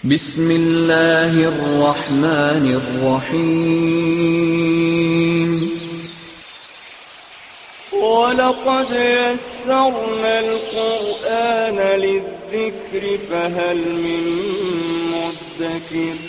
بسم اللہ الرحمن الرحیم وَلَقَدْ يَسَّرْنَا الْقُرْآنَ لِلذِّكْرِ فَهَلْ مِن مُّدَّكِرٍ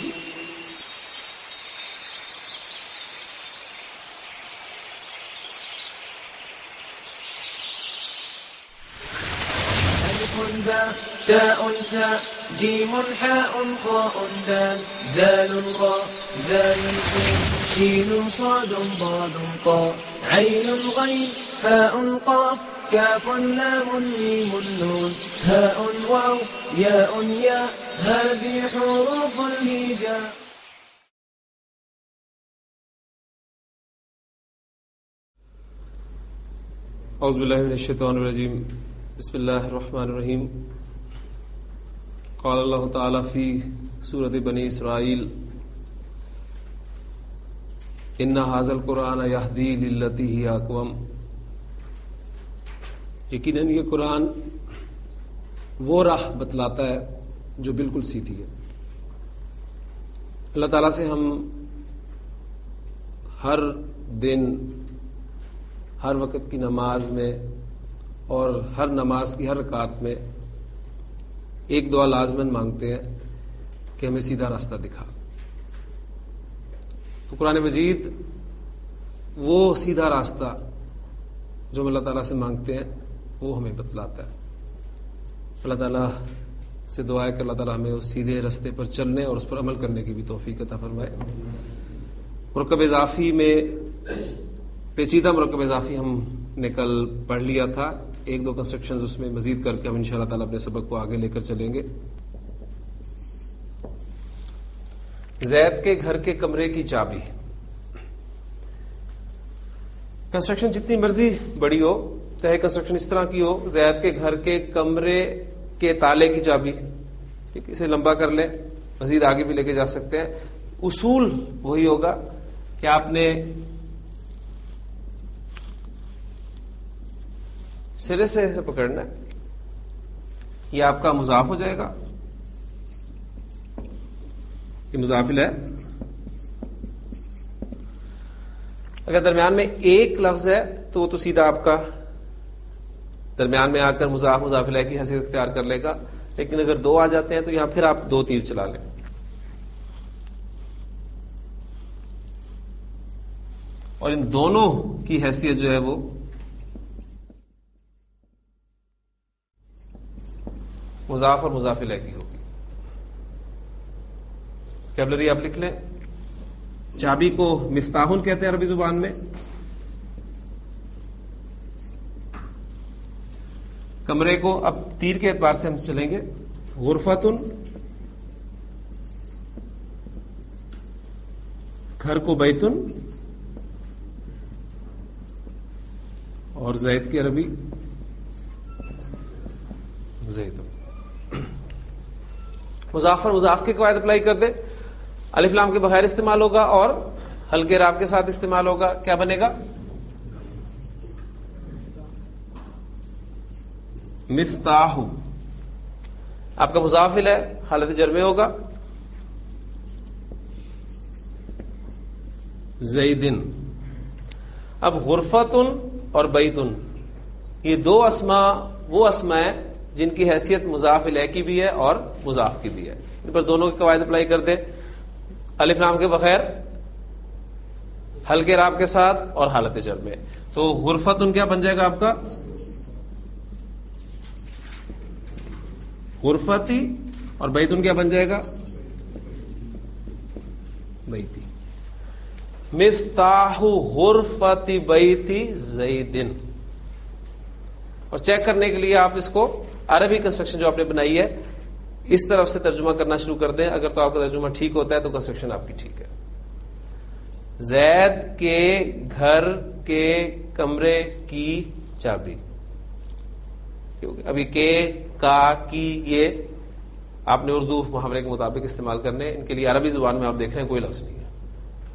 تاء ثاء جيم حاء خاء دال ذال راء زال سين شين صاد ضاد طاء عين غين فاء قاف كاف لام ميم نون هاء واو ياء ياء هذه حروف الهجاء. اعوذ باللہ من الشیطان الرجیم بسم اللہ الرحمن الرحیم. قال اللہ تعالی فی سورۃ بنی اسرائیل ان ھذا القرآن یہدی للتی ہی اقوم. یقیناً یہ قرآن وہ راہ بتلاتا ہے جو بالکل سیدھی ہے. اللہ تعالیٰ سے ہم ہر دن ہر وقت کی نماز میں اور ہر نماز کی ہر رکعت میں ایک دعا لازماً مانگتے ہیں کہ ہمیں سیدھا راستہ دکھا. تو قرآن مجید وہ سیدھا راستہ جو ہم اللہ تعالیٰ سے مانگتے ہیں وہ ہمیں بتلاتا ہے. اللہ تعالیٰ سے دعا ہے کہ اللہ تعالیٰ ہمیں اس سیدھے راستے پر چلنے اور اس پر عمل کرنے کی بھی توفیق عطا فرمائے. مرکب اضافی میں پیچیدہ مرکب اضافی ہم نے کل پڑھ لیا تھا. ایک دو کنسٹرکشنز اس میں مزید کر کے ہم انشاءاللہ تعالیٰ اپنے سبق کو آگے لے کر چلیں گے. زید کے گھر کے کمرے کی چابی. کنسٹرکشن جتنی مرضی بڑی ہو, چاہے کنسٹرکشن اس طرح کی ہو, زید کے گھر کے کمرے کے تالے کی چابی, اسے لمبا کر لیں, مزید آگے بھی لے کے جا سکتے ہیں. اصول وہی ہوگا کہ آپ نے سرے سے اسے پکڑنا ہے. یہ آپ کا مضاف ہو جائے گا, یہ مضاف ہے. اگر درمیان میں ایک لفظ ہے تو وہ تو سیدھا آپ کا درمیان میں آ کر مضاف مضاف کی حیثیت اختیار کر لے گا. لیکن اگر دو آ جاتے ہیں تو یہاں پھر آپ دو تیر چلا لیں. اور ان دونوں کی حیثیت جو ہے وہ مضاف اور مضاف الیہ کی ہوگی. کیبلری آپ لکھ لیں. چابی کو مفتاحن کہتے ہیں عربی زبان میں. کمرے کو اب تیر کے اعتبار سے ہم چلیں گے. غرفتن, گھر کو بیتن, اور زید کی عربی زید. مضاف اور مضاف کے قواعد اپلائی کر دے. الف لام کے بغیر استعمال ہوگا اور ہلکے راب کے ساتھ استعمال ہوگا. کیا بنے گا؟ مفتاح. آپ کا مضاف ہے, حالت جر میں ہوگا. زیدن. اب غرفتن اور بیتن یہ دو اسما وہ اسما ہیں جن کی حیثیت مضاف الیہ کی بھی ہے اور مضاف کی بھی ہے. ان پر دونوں کے قواعد اپلائی کر دیں. الف لام کے بغیر, ہلکے راب کے ساتھ اور حالت جر میں. تو غرفتن کیا بن جائے گا آپ کا؟ غرفتی. اور بیتن کیا بن جائے گا؟ بیتی. مفتاح غرفتی بیتی زیدن. اور چیک کرنے کے لیے آپ اس کو عربی کنسٹرکشن جو آپ نے بنائی ہے اس طرف سے ترجمہ کرنا شروع کر دیں. اگر تو آپ کا ترجمہ ٹھیک ہوتا ہے تو کنسٹرکشن آپ کی ٹھیک ہے. زید کے گھر کے کمرے کی چابی. ابھی کے کا کی یہ آپ نے اردو محاورے کے مطابق استعمال کرنے. ان کے لیے عربی زبان میں آپ دیکھ رہے ہیں کوئی لفظ نہیں ہے.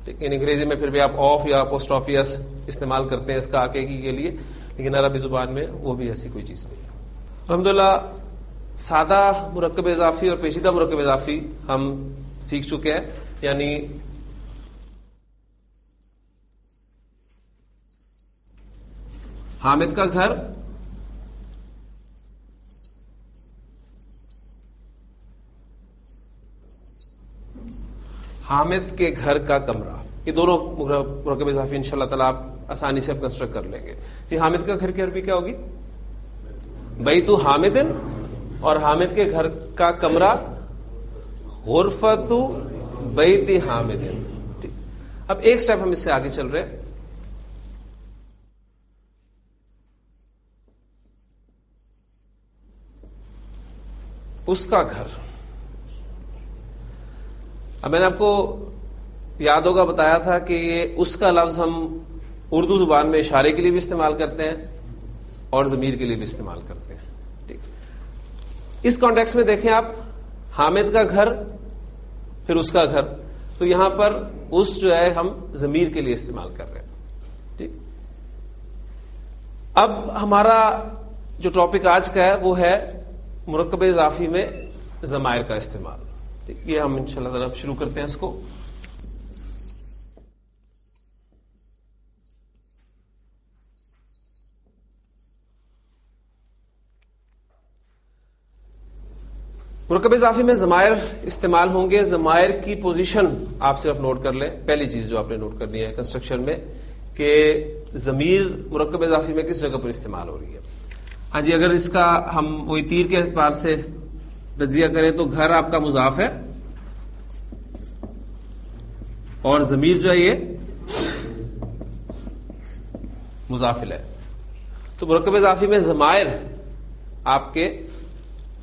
لیکن انگریزی میں پھر بھی آپ آف یا اپوسٹرافیس استعمال کرتے ہیں اس کا آکے کی کے لیے, لیکن عربی زبان میں وہ بھی ایسی کوئی چیز نہیں ہے. الحمدللہ سادہ مرکب اضافی اور پیچیدہ مرکب اضافی ہم سیکھ چکے ہیں. یعنی حامد کا گھر حامد کے گھر کا کمرہ، یہ دونوں مرکب اضافی انشاءاللہ تعالی آپ آسانی سے کنسٹرکٹ کر لیں گے. جی حامد کا گھر کی عربی کیا ہوگی؟ بیت حامد، اور حامد کے گھر کا کمرہ غرفت بیت حامد. اب ایک سٹیپ ہم اس سے آگے چل رہے ہیں. اس کا گھر، اب میں نے آپ کو یاد ہوگا بتایا تھا کہ یہ اس کا لفظ ہم اردو زبان میں اشارے کے لیے بھی استعمال کرتے ہیں اور ضمیر کے لیے بھی استعمال کرتے ہیں. ٹھیک، اس کانٹیکس میں دیکھیں آپ، حامد کا گھر پھر اس کا گھر، تو یہاں پر اس جو ہے ہم ضمیر کے لیے استعمال کر رہے ہیں. ٹھیک، اب ہمارا جو ٹاپک آج کا ہے وہ ہے مرکب اضافی میں ضمائر کا استعمال. یہ ہم انشاءاللہ تعالی شروع کرتے ہیں اس کو. مرکب اضافی میں ضمائر استعمال ہوں گے. ضمائر کی پوزیشن آپ صرف نوٹ کر لیں. پہلی چیز جو آپ نے نوٹ کرنی ہے کنسٹرکشن میں کہ ضمیر مرکب اضافی میں کس جگہ پر استعمال ہو رہی ہے. ہاں جی، اگر اس کا ہم وہی تیر کے اعتبار سے تجزیہ کریں تو گھر آپ کا مضاف ہے اور ضمیر جو ہے یہ مضاف الیہ. تو مرکب اضافی میں ضمائر آپ کے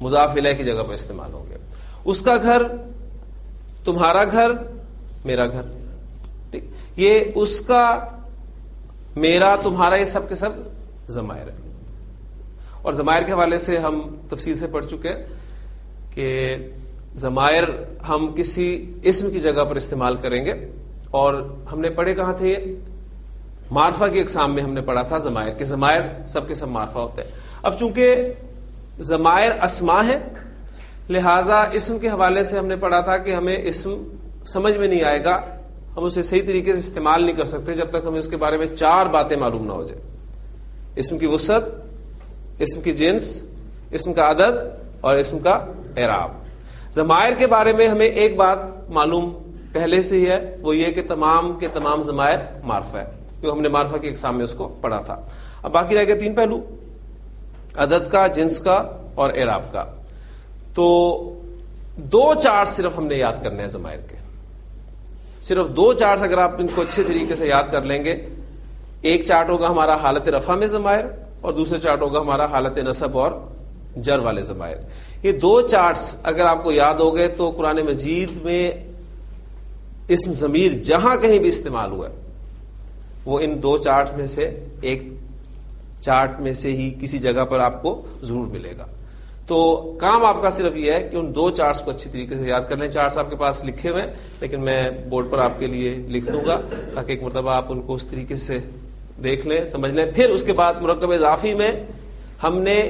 مضاف الیہ کی جگہ پر استعمال ہوں گے. اس کا گھر، تمہارا گھر، میرا گھر. ٹھیک، یہ اس کا، میرا، تمہارا، یہ سب کے سب ضمائر ہے. اور ضمائر کے حوالے سے ہم تفصیل سے پڑھ چکے ہیں کہ ضمائر ہم کسی اسم کی جگہ پر استعمال کریں گے. اور ہم نے پڑھے کہاں تھے؟ یہ معرفہ کی اقسام میں ہم نے پڑھا تھا ضمائر کے. ضمائر سب کے سب معرفہ ہوتے ہیں. اب چونکہ ضمائر اسماء ہے، لہذا اسم کے حوالے سے ہم نے پڑھا تھا کہ ہمیں اسم سمجھ میں نہیں آئے گا، ہم اسے صحیح طریقے سے استعمال نہیں کر سکتے جب تک ہمیں اس کے بارے میں 4 باتیں معلوم نہ ہو جائے. اسم کی وسعت، اسم کی جنس، اسم کا عدد اور اسم کا اعراب. ضمائر کے بارے میں ہمیں ایک بات معلوم پہلے سے ہی ہے، وہ یہ کہ تمام کے تمام ضمائر معرفہ ہے، جو ہم نے معرفہ کی اقسام میں اس کو پڑھا تھا. اب باقی رہ گئے 3 پہلو، عدد کا، جنس کا اور اعراب کا. تو 2 چارٹ صرف ہم نے یاد کرنے ہیں ضمائر کے. صرف 2 چارٹ اگر آپ ان کو اچھے طریقے سے یاد کر لیں گے، ایک چارٹ ہوگا ہمارا حالت رفع میں ضمائر اور دوسرا چارٹ ہوگا ہمارا حالت نصب اور جر والے ضمائر. یہ 2 چارٹس اگر آپ کو یاد ہو گئے تو قرآن مجید میں اسم ضمیر جہاں کہیں بھی استعمال ہوا ہے وہ ان 2 چارٹ میں سے ایک چارٹ میں سے ہی کسی جگہ پر آپ کو ضرور ملے گا. تو کام آپ کا صرف یہ ہے کہ ان 2 چارٹس کو اچھی طریقے سے یاد کر لیں. چارٹس آپ کے پاس لکھے ہوئے ہیں لیکن میں بورڈ پر آپ کے لیے لکھ دوں گا تاکہ ایک مرتبہ آپ ان کو اس طریقے سے دیکھ لیں، سمجھ لیں. پھر اس کے بعد مرکب اضافی میں ہم نے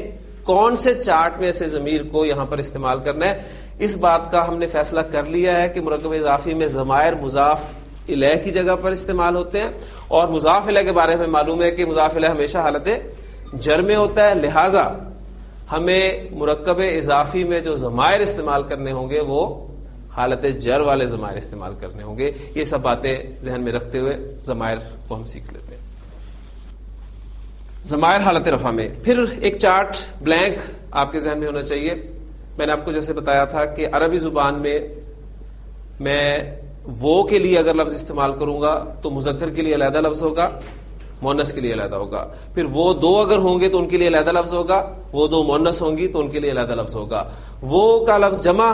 کون سے چارٹ میں سے ضمیر کو یہاں پر استعمال کرنا ہے، اس بات کا ہم نے فیصلہ کر لیا ہے کہ مرکب اضافی میں ضمائر مضاف الیہ کی جگہ پر استعمال ہوتے ہیں. اور مضاف الیہ کے بارے میں معلوم ہے کہ مضاف الیہ ہمیشہ حالت جر میں ہوتا ہے، لہذا ہمیں مرکب اضافی میں جو ضمائر استعمال کرنے ہوں گے وہ حالت جر والے ضمائر استعمال کرنے ہوں گے. یہ سب باتیں ذہن میں رکھتے ہوئے ضمائر کو ہم سیکھ لیتے ہیں. ضمائر حالت رفع میں. پھر ایک چارٹ بلینک آپ کے ذہن میں ہونا چاہیے. میں نے آپ کو جیسے بتایا تھا کہ عربی زبان میں وہ کے لیے اگر لفظ استعمال کروں گا تو مذکر کے لیے علیحدہ لفظ ہوگا، مؤنث کے لیے علیحدہ ہوگا. پھر وہ 2 اگر ہوں گے تو ان کے لیے علیحدہ لفظ ہوگا، وہ 2 مؤنث ہوں گی تو ان کے لیے علیحدہ لفظ ہوگا. وہ کا لفظ جمع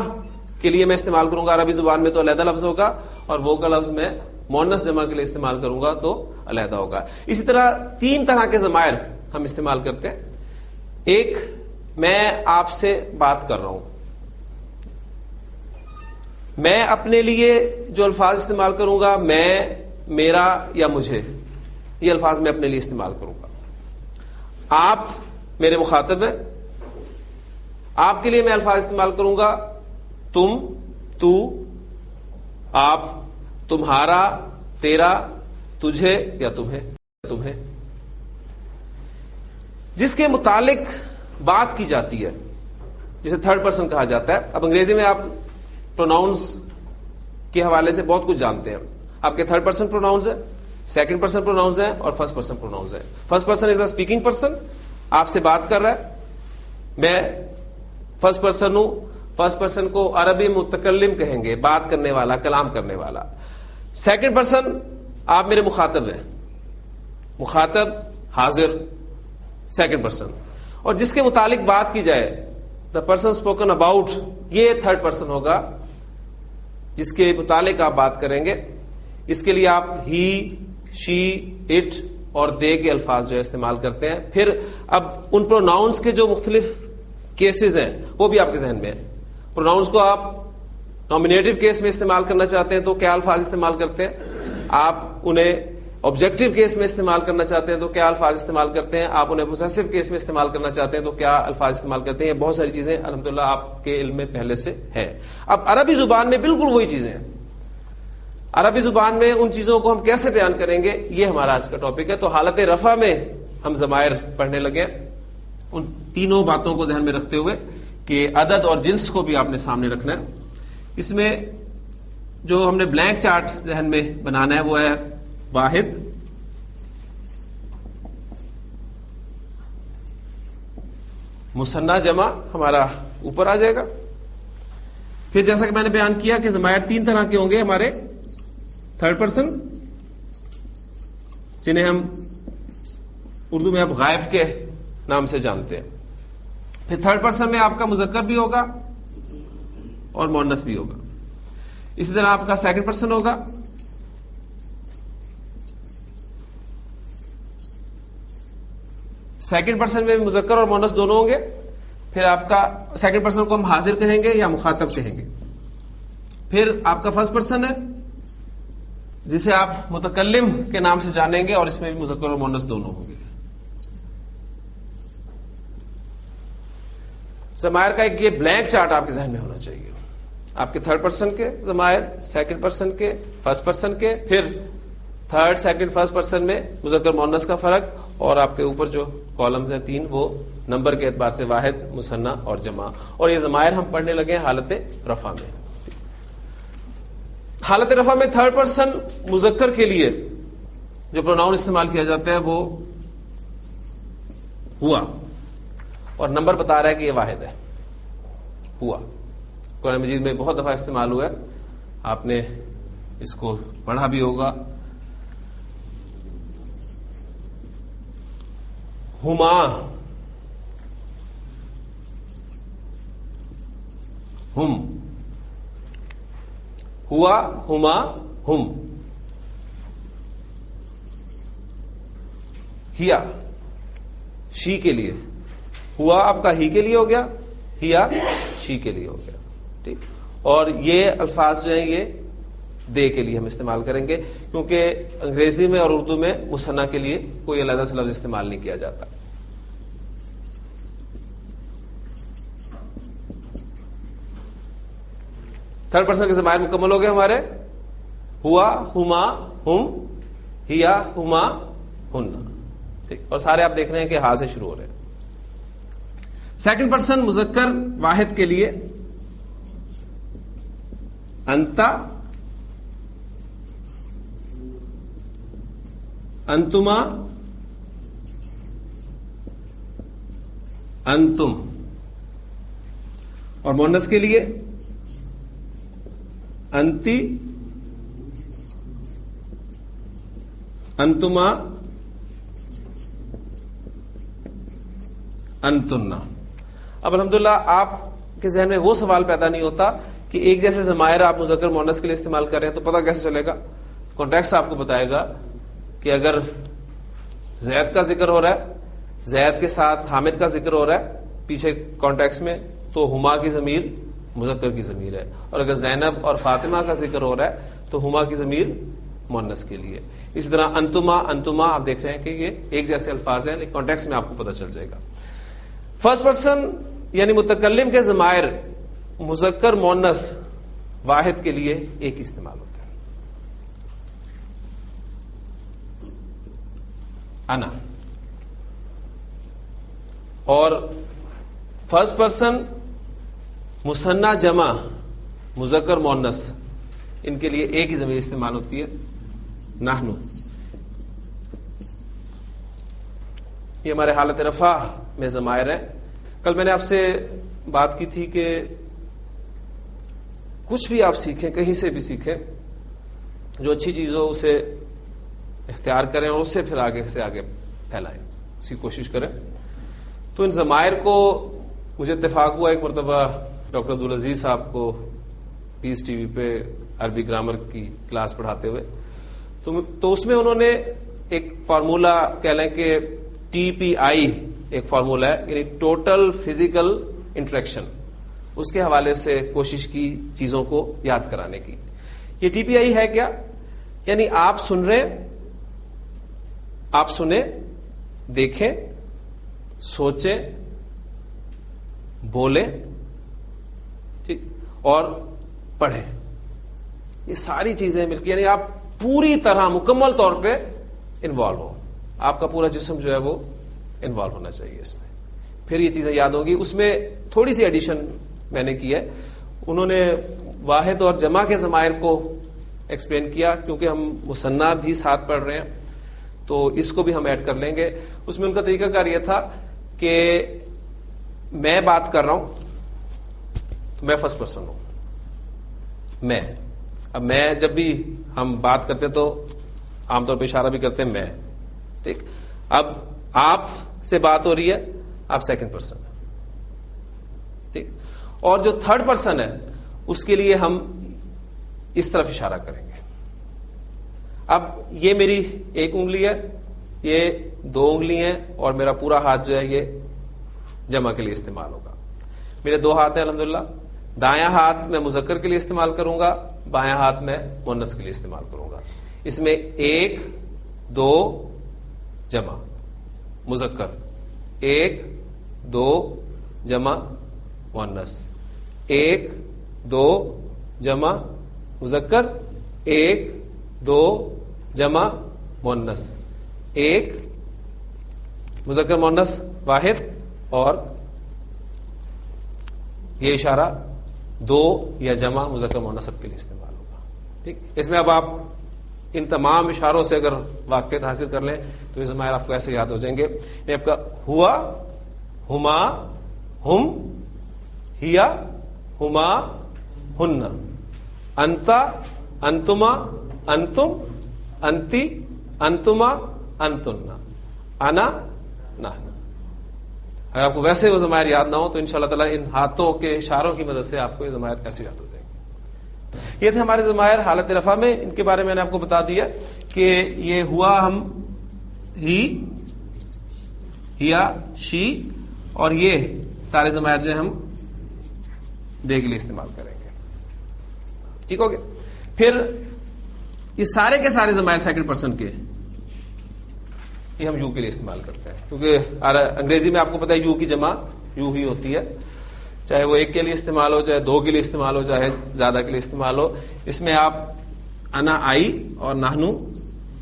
کے لیے میں استعمال کروں گا عربی زبان میں تو علیحدہ لفظ ہوگا، اور وہ کا لفظ میں مؤنث جمع کے لیے استعمال کروں گا تو علیحدہ ہوگا. اسی طرح 3 طرح کے ضمائر ہم استعمال کرتے ہیں. ایک، میں آپ سے بات کر رہا ہوں، میں اپنے لیے جو الفاظ استعمال کروں گا، میں، میرا یا مجھے، یہ الفاظ میں اپنے لیے استعمال کروں گا. آپ میرے مخاطب ہیں، آپ کے لیے میں الفاظ استعمال کروں گا تم، تو، آپ، تمہارا، تیرا، تجھے یا تمہیں، جس کے متعلق بات کی جاتی ہے جسے تھرڈ پرسن کہا جاتا ہے. اب انگریزی میں آپ پروناؤنس کے حوالے سے بہت کچھ جانتے ہیں. آپ کے تھرڈ پرسن پروناؤنس ہے، سیکنڈ پرسن پروناؤنس ہے اور فرسٹ پرسن پروناؤنس ہے. First person is the speaking person, آپ سے بات کر رہا ہے، میں فرسٹ پرسن ہوں. فرسٹ پرسن کو عربی متکلم کہیں گے، بات کرنے والا، کلام کرنے والا. سیکنڈ پرسن آپ میرے مخاطب ہیں، مخاطب حاضر سیکنڈ پرسن. اور جس کے متعلق بات کی جائے دا پرسن اسپوکن اباؤٹ، یہ تھرڈ پرسن ہوگا جس کے متعلق آپ بات کریں گے. اس کے لیے آپ ہی، شی، اٹ اور دے کے الفاظ جو ہے استعمال کرتے ہیں. پھر اب ان پروناؤنس کے جو مختلف کیسز ہیں وہ بھی آپ کے ذہن میں ہیں. پروناؤنس کو آپ نامینیٹو کیس میں استعمال کرنا چاہتے ہیں تو کیا الفاظ استعمال کرتے ہیں؟ آپ انہیں آبجیکٹو کیس میں استعمال کرنا چاہتے ہیں تو کیا الفاظ استعمال کرتے ہیں؟ آپ انہیں پوزیسو کیس میں استعمال کرنا چاہتے ہیں تو کیا الفاظ استعمال کرتے ہیں؟ یہ بہت ساری چیزیں الحمدللہ آپ کے علم میں پہلے سے ہیں. اب عربی زبان میں بالکل وہی چیزیں ہیں. عربی زبان میں ان چیزوں کو ہم کیسے بیان کریں گے، یہ ہمارا آج کا ٹاپک ہے. تو حالت رفع میں ہم ضمائر پڑھنے لگے، ان تینوں باتوں کو ذہن میں رکھتے ہوئے کہ عدد اور جنس کو بھی آپ نے سامنے رکھنا ہے. اس میں جو ہم نے بلینک چارٹ ذہن میں بنانا ہے وہ ہے واحد، مثنیٰ جمع ہمارا اوپر آ جائے گا. پھر جیسا کہ میں نے بیان کیا کہ ضمائر تین طرح کے ہوں گے ہمارے تھرڈ پرسن، جنہیں ہم اردو میں اب غائب کے نام سے جانتے ہیں. پھر تھرڈ پرسن میں آپ کا مذکر بھی ہوگا اور مؤنث بھی ہوگا. اسی طرح آپ کا سیکنڈ پرسن ہوگا، سیکنڈ پرسن میں مذکر اور مؤنث دونوں ہوں گے. پھر آپ کا سیکنڈ پرسن کو ہم حاضر کہیں گے یا مخاطب کہیں گے. پھر آپ کا فرسٹ پرسن ہے جسے آپ متکلم کے نام سے جانیں گے اور اس میں بھی مذکر اور مؤنث دونوں ہوں گے. ضمائر کا ایک یہ بلینک چارٹ آپ کے ذہن میں ہونا چاہیے. آپ کے تھرڈ پرسن کے ضمائر، سیکنڈ پرسن کے، فرسٹ پرسن کے، پھر تھرڈ، سیکنڈ، فرسٹ پرسن میں مذکر مؤنث کا فرق، اور آپ کے اوپر جو کالمز ہیں تین وہ نمبر کے اعتبار سے واحد، مثنیٰ اور جمع. اور یہ ضمائر ہم پڑھنے لگے ہیں حالت رفع میں. حالت رفع میں تھرڈ پرسن مذکر کے لیے جو پروناؤن استعمال کیا جاتا ہے وہ ہوا، اور نمبر بتا رہا ہے کہ یہ واحد ہے. ہوا قرآن مجید میں بہت دفعہ استعمال ہوا ہے، آپ نے اس کو پڑھا بھی ہوگا. ہما، ہم، ہوا، ہما، ہم. ہیا شی کے لیے، ہوا آپ کا ہی کے لیے ہو گیا، ہیا شی کے لیے ہو گیا. ٹھیک. اور یہ الفاظ جو ہیں یہ دے کے لیے ہم استعمال کریں گے، کیونکہ انگریزی میں اور اردو میں مثنیٰ کے لیے کوئی علیحدہ سے لفظ استعمال نہیں کیا جاتا. تھرڈ پرسن کے ضمائر مکمل ہو گئے ہمارے، ہوا، ہما، ہم، ہیا، ہما، ہن. ٹھیک. اور سارے آپ دیکھ رہے ہیں کہ ہا سے شروع ہو رہے ہیں. سیکنڈ پرسن مذکر واحد کے لیے انتا، انتما، انتم. اور مؤنث کے لیے انتی، انتما، انتنا. اب الحمدللہ آپ کے ذہن میں وہ سوال پیدا نہیں ہوتا کہ ایک جیسے ضمائر آپ مذکر مؤنث کے لیے استعمال کر رہے ہیں تو پتہ کیسے چلے گا؟ کانٹیکسٹ آپ کو بتائے گا کہ اگر زید کا ذکر ہو رہا ہے، زید کے ساتھ حامد کا ذکر ہو رہا ہے پیچھے کانٹیکسٹ میں، تو ہما کی ضمیر مذکر کی ضمیر ہے. اور اگر زینب اور فاطمہ کا ذکر ہو رہا ہے تو ہما کی ضمیر مؤنث کے لیے. اسی طرح انتما، انتما آپ دیکھ رہے ہیں کہ یہ ایک جیسے الفاظ ہیں لیکن کانٹیکسٹ میں آپ کو پتہ چل جائے گا. فرسٹ پرسن یعنی متکلم کے ضمائر مذکر مؤنث واحد کے لیے ایک استعمال ہوتا ہے. انا. اور فرسٹ پرسن مثنیٰ جمع مذکر مؤنث ان کے لیے ایک ہی ضمیر استعمال ہوتی ہے, نحنو. یہ ہمارے حالت رفع میں ضمائر ہیں. کل میں نے آپ سے بات کی تھی کہ کچھ بھی آپ سیکھیں, کہیں سے بھی سیکھیں, جو اچھی چیز ہو اسے اختیار کریں اور اس سے پھر آگے سے آگے پھیلائیں, اس کی کوشش کریں. تو ان ضمائر کو مجھے اتفاق ہوا ایک مرتبہ ڈاکٹر عبدالعزیز صاحب کو پیس ٹی وی پہ عربی گرامر کی کلاس پڑھاتے ہوئے, تو اس میں انہوں نے ایک فارمولا کہہ لیں کہ ٹی پی آئی ایک فارمولا ہے, یعنی ٹوٹل فزیکل انٹریکشن, اس کے حوالے سے کوشش کی چیزوں کو یاد کرانے کی. یہ ٹی پی آئی ہے کیا؟ یعنی آپ سن رہے, آپ سنیں, دیکھیں, سوچیں, بولیں, ٹھیک, اور پڑھیں. یہ ساری چیزیں مل کے, یعنی آپ پوری طرح مکمل طور پہ انوالو ہو. آپ کا پورا جسم جو ہے وہ انوالو ہونا چاہیے اس میں, پھر یہ چیزیں یاد ہوں گی. اس میں تھوڑی سی ایڈیشن میں نے کی ہے. انہوں نے واحد اور جمع کے ضمائر کو ایکسپلین کیا, کیونکہ ہم مثنیٰ بھی ساتھ پڑھ رہے ہیں تو اس کو بھی ہم ایڈ کر لیں گے. اس میں ان کا طریقہ کار یہ تھا کہ میں بات کر رہا ہوں تو میں فرسٹ پرسن ہوں, میں. اب میں جب بھی ہم بات کرتے تو عام طور پہ اشارہ بھی کرتے ہیں میں, ٹھیک. اب آپ سے بات ہو رہی ہے, آپ سیکنڈ پرسن ہے, ٹھیک. اور جو تھرڈ پرسن ہے اس کے لیے ہم اس طرف اشارہ کریں گے. اب یہ میری ایک انگلی ہے, یہ دو انگلی ہیں, اور میرا پورا ہاتھ جو ہے یہ جمع کے لیے استعمال ہوگا. میرے دو ہاتھ ہیں الحمدللہ. دایاں ہاتھ میں مذکر کے لیے استعمال کروں گا, بایاں ہاتھ میں مؤنث کے لیے استعمال کروں گا. اس میں ایک, دو, جمع مذکر, ایک, دو, جمع مؤنث, ایک, دو, جمع مذکر, ایک, دو, جمع مؤنث, ایک مذکر مؤنث واحد, اور یہ اشارہ دو یا جمع مذکر مؤنث سب کے لیے استعمال ہوگا, ٹھیک. اس میں اب آپ ان تمام اشاروں سے اگر واقفیت حاصل کر لیں تو یہ ضمائر آپ کو ایسے یاد ہو جائیں گے. یہ آپ کا ہوا, ہما, ہم, ہیا, ہما, ہن, انتا, انتما, انتم, انتی, انتما, انتن, انا, نحن. اگر آپ کو ویسے وہ ضمائر یاد نہ ہو تو انشاءاللہ تعالی ان ہاتھوں کے اشاروں کی مدد سے آپ کو یہ ضمائر ایسے یاد ہو جائیں گے. یہ تھے ہمارے ضمائر حالت رفع میں. ان کے بارے میں نے آپ کو بتا دیا کہ یہ ہوا ہم ہی, ہیا, شی, اور یہ سارے ضمائر جو ہم دے کے لیے استعمال کریں گے, ٹھیک ہو گیا. پھر یہ سارے کے سارے ضمائر سیکنڈ پرسن کے یہ ہم یو کے لیے استعمال کرتے ہیں, کیونکہ انگریزی میں آپ کو پتا ہے یو کی جمع یو ہی ہوتی ہے, چاہے وہ ایک کے لیے استعمال ہو, چاہے دو کے لیے استعمال ہو, چاہے زیادہ کے لیے استعمال ہو. اس میں آپ انا آئی اور نحنو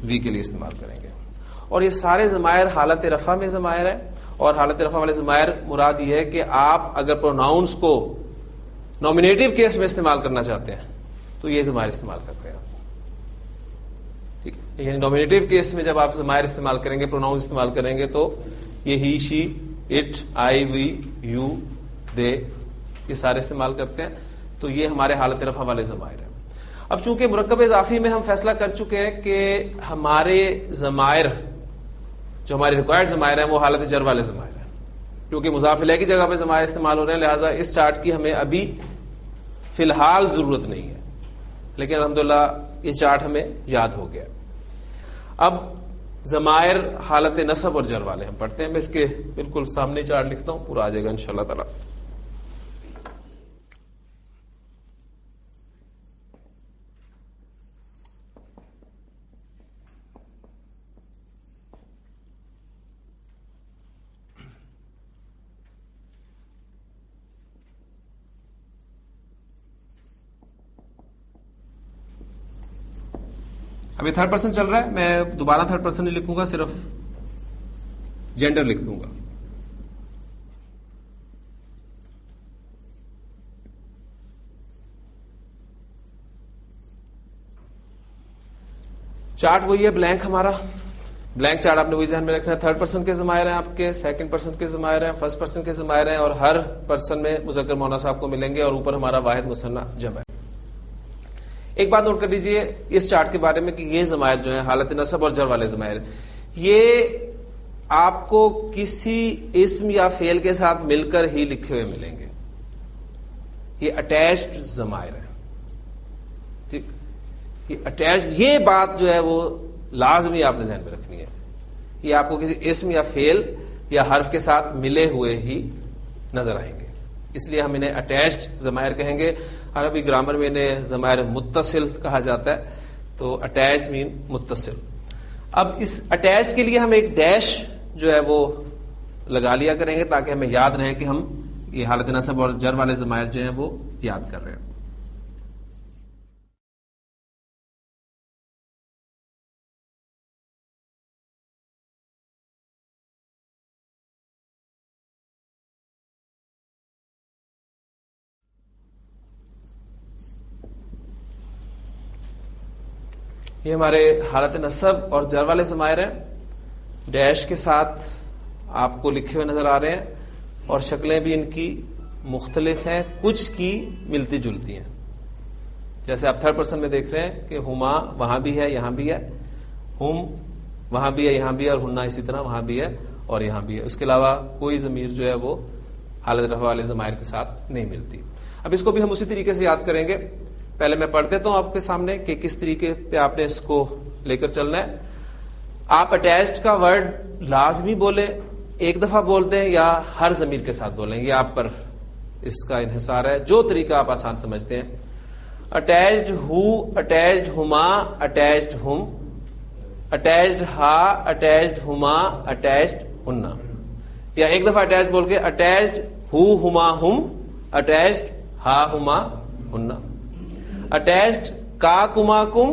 وی کے لیے استعمال کریں گے. اور یہ سارے ضمائر حالت رفع میں ضمائر ہیں, اور حالت رفع والے ضمائر مراد یہ ہے کہ آپ اگر پروناؤنس کو نومینیٹو کیس میں استعمال کرنا چاہتے ہیں تو یہ ضمائر استعمال کرتے ہیں, ٹھیک. یعنی نومینیٹو کیس میں جب آپ ضمائر استعمال کریں گے, پروناؤنس استعمال کریں گے, تو یہ ہی, شی, اٹ, آئی, وی, یو, دے, یہ سارے استعمال کرتے ہیں. تو یہ ہمارے حالت رفع والے ضمائر ہیں. اب چونکہ مرکب اضافی میں ہم فیصلہ کر چکے ہیں کہ ہمارے ضمائر جو ہمارے ریکوائرڈ ضمائر ہیں وہ حالت جر والے ضمائر ہیں, کیونکہ مضاف الیہ کی جگہ پہ ضمائر استعمال ہو رہے ہیں, لہٰذا اس چارٹ کی ہمیں ابھی فی الحال ضرورت نہیں ہے, لیکن الحمدللہ یہ چارٹ ہمیں یاد ہو گیا. اب ضمائر حالت نصب اور جر والے ہم پڑھتے ہیں. میں اس کے بالکل سامنے چارٹ لکھتا ہوں, پورا آ جائے گا انشاءاللہ تعالی. ابھی تھرڈ پرسن چل رہا ہے, میں دوبارہ تھرڈ پرسن نہیں لکھوں گا, صرف جینڈر لکھ دوں گا. چارٹ وہی ہے بلینک ہمارا, بلینک چارٹ آپ نے وہی ذہن میں رکھنا ہے. تھرڈ پرسن کے ضمائر ہیں آپ کے, سیکنڈ پرسن کے ضمائر ہیں, فرسٹ پرسن کے ضمائر ہیں, اور ہر پرسن میں مذکر مؤنث آپ کو ملیں گے, اور اوپر ہمارا واحد مثنیٰ جمع ہے. ایک بات نوٹ کر لیجئے اس چارٹ کے بارے میں کہ یہ ضمائر جو ہیں حالت نصب اور جر والے ضمائر, یہ آپ کو کسی اسم یا فعل کے ساتھ مل کر ہی لکھے ہوئے ملیں گے. یہ اٹیچڈ ضمائر ہے. ٹھیک, یہ اٹیچڈ, یہ بات جو ہے وہ لازمی آپ نے ذہن میں رکھنی ہے. یہ آپ کو کسی اسم یا فعل یا حرف کے ساتھ ملے ہوئے ہی نظر آئیں گے, اس لیے ہم انہیں اٹیچڈ ضمائر کہیں گے. عربی گرامر میں انہیں ضمائر متصل کہا جاتا ہے, تو اٹیچڈ مین متصل. اب اس اٹیچڈ کے لیے ہم ایک ڈیش جو ہے وہ لگا لیا کریں گے تاکہ ہمیں یاد رہے کہ ہم یہ حالت نصب اور جر والے ضمائر جو ہیں وہ یاد کر رہے ہیں. یہ ہمارے حالت نصب اور جر والے ضمائر ہیں, ڈیش کے ساتھ آپ کو لکھے ہوئے نظر آ رہے ہیں, اور شکلیں بھی ان کی مختلف ہیں, کچھ کی ملتی جلتی ہیں. جیسے آپ تھرڈ پرسن میں دیکھ رہے ہیں کہ ہما وہاں بھی ہے یہاں بھی ہے, ہم وہاں بھی ہے یہاں بھی ہے, اور ہننا اسی طرح وہاں بھی ہے اور یہاں بھی ہے. اس کے علاوہ کوئی ضمیر جو ہے وہ حالت رفع والے ضمائر کے ساتھ نہیں ملتی. اب اس کو بھی ہم اسی طریقے سے یاد کریں گے. پہلے میں پڑھ دیتا ہوں آپ کے سامنے کہ کس طریقے پہ آپ نے اس کو لے کر چلنا ہے. آپ اٹیچڈ کا ورڈ لازمی بولیں, ایک دفعہ بولتے ہیں, یا ہر ضمیر کے ساتھ بولیں, یہ آپ پر اس کا انحصار ہے, جو طریقہ آپ آسان سمجھتے ہیں. اٹیچڈ ہو, اٹیچڈ ہما, اٹیچڈ ہم, اٹیچڈ ہا, اٹیچڈ ہما, اٹیچڈ ہننا. یا ایک دفعہ اٹیچڈ بول کے اٹیچڈ ہو ہما ہم, اٹیچڈ ہا ہما ہننا. اٹیچڈ کا کما کم,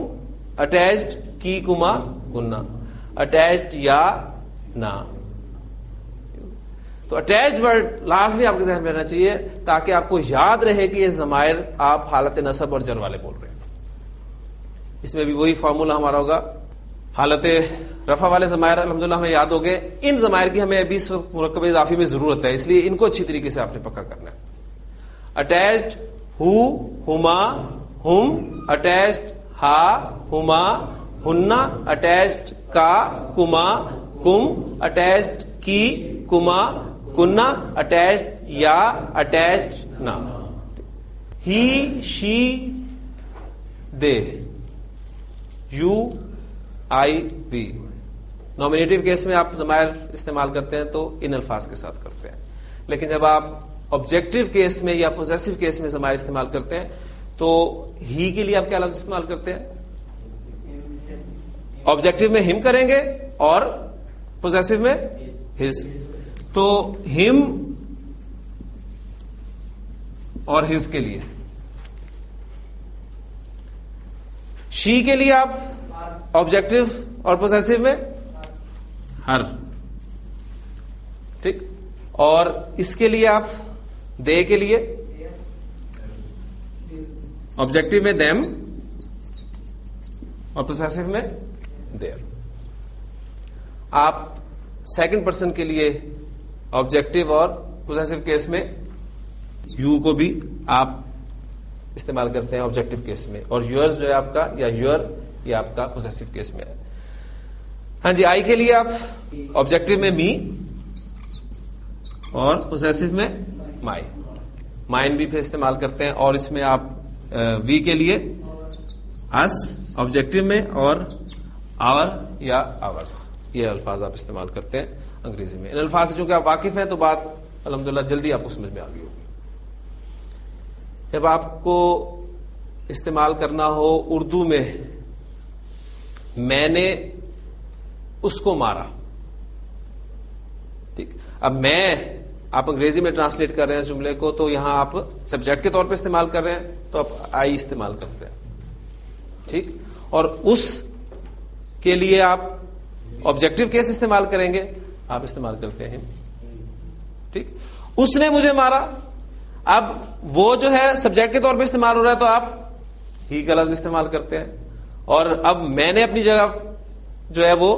اٹیچڈ کی کما کننا, اٹیچڈ یا نا. تو اٹیچڈ ورڈ لازمی آپ کے ذہن میں رہنا چاہیے تاکہ آپ کو یاد رہے کہ یہ ضمائر آپ حالت نصب اور جر والے بول رہے ہیں. اس میں بھی وہی فارمولا ہمارا ہوگا. حالت رفع والے ضمائر الحمدللہ ہمیں یاد ہو گئے. ان ضمائر کی ہمیں ابھی مرکب اضافی میں ضرورت ہے, اس لیے ان کو اچھی طریقے سے آپ نے پکا کرنا ہے. اٹیچڈ ہو ہما ہم, اٹیچڈ ہا ہما ہننا, اٹیچڈ کا کما کم, اٹیچڈ کی کما کننا, اٹیچڈ یا اٹیچڈ نا. ہی شی دے, یو آئی وی. نومینیٹو کیس میں آپ ضمائر استعمال کرتے ہیں تو ان الفاظ کے ساتھ کرتے ہیں, لیکن جب آپ آبجیکٹو کیس میں یا پوزیسو کیس میں ضمائر استعمال کرتے ہیں تو ہی کے لیے آپ کیا لفظ استعمال کرتے ہیں؟ آبجیکٹو میں ہم کریں گے اور پوزیسو میں ہز. تو ہم اور ہز کے لیے. شی کے لیے آپ آبجیکٹو اور پوزیسو میں ہر. ٹھیک, اور اس کے لیے آپ دے کے لیے آبجیکٹو میں دیم اور پوزیسو میں دیر. آپ سیکنڈ پرسن کے لیے آبجیکٹو اور پوزیسو کیس میں یو کو بھی آپ استعمال کرتے ہیں آبجیکٹو کیس میں, اور یورز جو ہے آپ کا یا یور یہ آپ کا پوزیسو کیس میں ہے. ہاں جی, آئی کے لیے آپ آبجیکٹو میں می اور پوزیسو میں مائی. مائن بھی پھر استعمال کرتے ہیں, اور اس میں آپ وی کے لیے اس آبجیکٹو میں اور آور یا آورز, یہ الفاظ آپ استعمال کرتے ہیں انگریزی میں. ان الفاظ سے چونکہ آپ واقف ہیں تو بات الحمدللہ جلدی آپ کو سمجھ میں آ گئی ہوگی. جب آپ کو استعمال کرنا ہو اردو میں نے اس کو مارا, ٹھیک, اب میں آپ انگریزی میں ٹرانسلیٹ کر رہے ہیں جملے کو, تو یہاں آپ سبجیکٹ کے طور پہ استعمال کر رہے ہیں تو آپ آئی استعمال کرتے ہیں. ٹھیک, اور اس کے لیے آپ آبجیکٹو کیس استعمال کریں گے, آپ استعمال کرتے ہیں. ٹھیک, اس نے مجھے مارا, اب وہ جو ہے سبجیکٹ کے طور پہ استعمال ہو رہا ہے تو آپ ہی کا لفظ استعمال کرتے ہیں, اور اب میں نے اپنی جگہ جو ہے وہ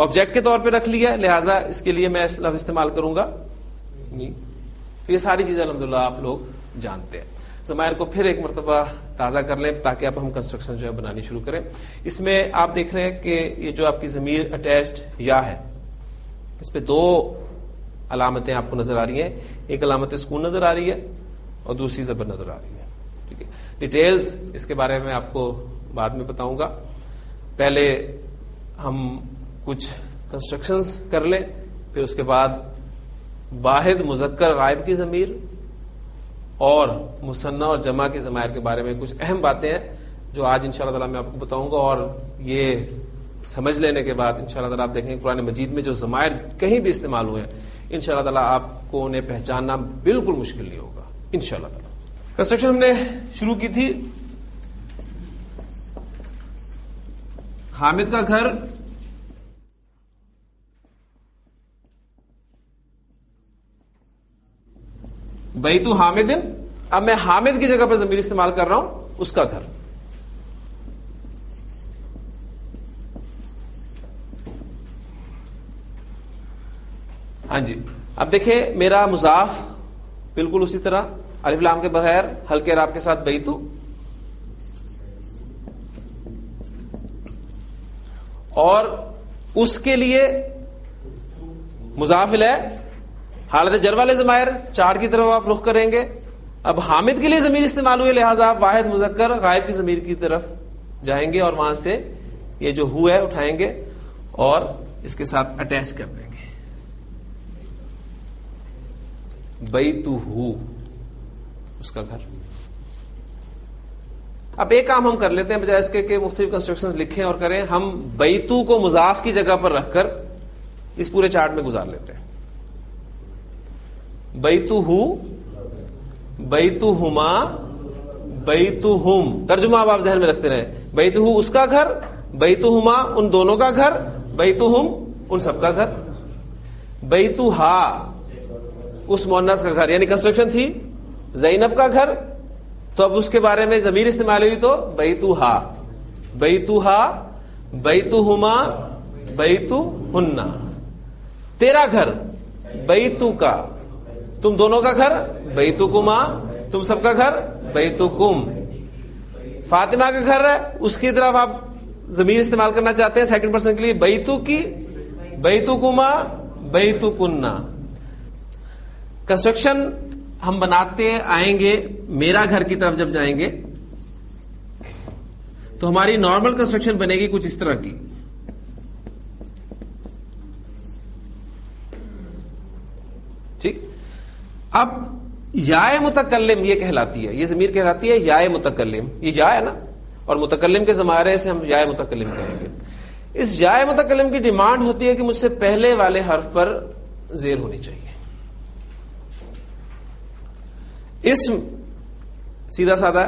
آبجیکٹ کے طور پہ رکھ لیا, لہذا اس کے لیے میں لفظ استعمال کروں گا نہیں. تو یہ ساری چیزیں الحمدللہ آپ لوگ جانتے ہیں. ضمائر کو پھر ایک مرتبہ تازہ کر لیں تاکہ اب ہم کنسٹرکشن جو ہے بنانی شروع کریں. اس میں آپ دیکھ رہے ہیں کہ یہ جو آپ کی ضمیر اٹیچڈ یا ہے, اس پہ دو علامتیں آپ کو نظر آ رہی ہیں, ایک علامت سکون نظر آ رہی ہے اور دوسری زبر نظر آ رہی ہے. ٹھیک ہے, ڈیٹیلز اس کے بارے میں آپ کو بعد میں بتاؤں گا. پہلے ہم کچھ کنسٹرکشنز کر لیں, پھر اس کے بعد واحد مذکر غائب کی ضمیر اور مثنیٰ اور جمع کے ضمائر کے بارے میں کچھ اہم باتیں ہیں جو آج انشاءاللہ تعالی میں آپ کو بتاؤں گا, اور یہ سمجھ لینے کے بعد انشاءاللہ تعالی آپ دیکھیں گے قرآن مجید میں جو ضمائر کہیں بھی استعمال ہوئے ہیں انشاءاللہ تعالی آپ کو انہیں پہچاننا بالکل مشکل نہیں ہوگا انشاءاللہ تعالی. کنسٹرکشن ہم نے شروع کی تھی حامد کا گھر بیت حامد. اب میں حامد کی جگہ پر ضمیر استعمال کر رہا ہوں, اس کا گھر. ہاں جی, اب دیکھیں میرا مضاف بالکل اسی طرح الف لام کے بغیر ہلکے اعراب کے ساتھ بیتو, اور اس کے لیے مضاف الیہ حالت جر والے ضمائر چار کی طرف آپ رخ کریں گے. اب حامد کے لیے ضمیر استعمال ہوئے لہذا آپ واحد مذکر غائب کی ضمیر کی طرف جائیں گے اور وہاں سے یہ جو ہو ہے اٹھائیں گے اور اس کے ساتھ اٹیچ کر دیں گے. بیتو ہو, اس کا گھر. اب ایک کام ہم کر لیتے ہیں, بجائے اس کے کہ مختلف کنسٹرکشنز لکھیں اور کریں, ہم بیتو کو مضاف کی جگہ پر رکھ کر اس پورے چارٹ میں گزار لیتے ہیں. بیتو ہو, بیتو ہما, بیتو ہم. ترجمہ اب آپ ذہن میں رکھتے رہیں. بیتو ہو اس کا گھر, بیتو ہما ان دونوں کا گھر, بیتو ہم ان سب کا گھر. بیتو ہا اس مؤنث کا گھر, یعنی کنسٹرکشن تھی زینب کا گھر, تو اب اس کے بارے میں ضمیر استعمال ہوئی تو بیتو ہا, بیتو ہا, بیتو ہما, بیتو ہننا. تیرا گھر بیتو کا, تم دونوں کا گھر بیتو کما, تم سب کا گھر بیتو کم. فاطمہ کا گھر ہے, اس کی طرف آپ ضمیر استعمال کرنا چاہتے ہیں سیکنڈ پرسن کے لیے, بیتو کی, بیتو کما, بیتو کننا. کنسٹرکشن ہم بناتے آئیں گے میرا گھر کی طرف جب جائیں گے تو ہماری نارمل کنسٹرکشن بنے گی کچھ اس طرح کی. ٹھیک, اب یائے متکلم یہ کہلاتی ہے, یہ ضمیر کہلاتی ہے یائے متکلم. یہ یا ہے نا, اور متکلم کے ضمائر سے ہم یائے متکلم کہیں گے. اس یائے متکلم کی ڈیمانڈ ہوتی ہے کہ مجھ سے پہلے والے حرف پر زیر ہونی چاہیے. اسم سیدھا سادہ